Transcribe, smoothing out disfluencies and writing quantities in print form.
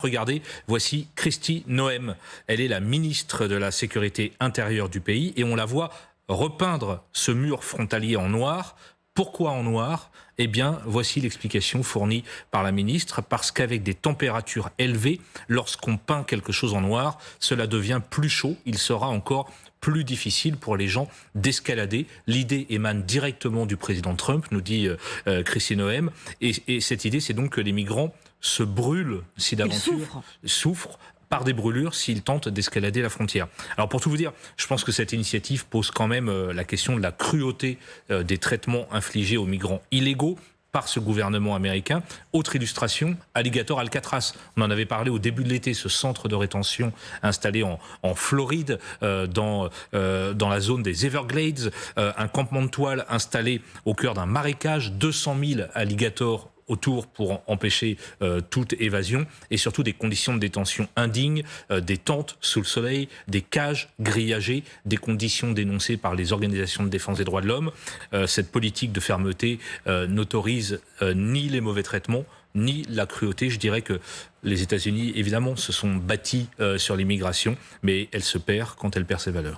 Regardez, voici Kristi Noem. Elle est la ministre de la Sécurité intérieure du pays et on la voit repeindre ce mur frontalier en noir. Pourquoi en noir? Eh bien, voici l'explication fournie par la ministre. Parce qu'avec des températures élevées, lorsqu'on peint quelque chose en noir, cela devient plus chaud. Il sera encore plus difficile pour les gens d'escalader. L'idée émane directement du président Trump, nous dit Kristi Noem. Et cette idée, c'est donc que les migrants se brûlent si d'aventure souffrent par des brûlures s'ils tentent d'escalader la frontière. Alors pour tout vous dire, je pense que cette initiative pose quand même la question de la cruauté des traitements infligés aux migrants illégaux par ce gouvernement américain. Autre illustration, Alligator Alcatraz. On en avait parlé au début de l'été, ce centre de rétention installé en Floride, dans la zone des Everglades, un campement de toile installé au cœur d'un marécage, 200 000 alligators autour pour empêcher toute évasion et surtout des conditions de détention indignes, des tentes sous le soleil, des cages grillagées, des conditions dénoncées par les organisations de défense des droits de l'homme. Cette politique de fermeté n'autorise ni les mauvais traitements, ni la cruauté. Je dirais que les États-Unis, évidemment, se sont bâtis sur l'immigration, mais elle se perd quand elle perd ses valeurs.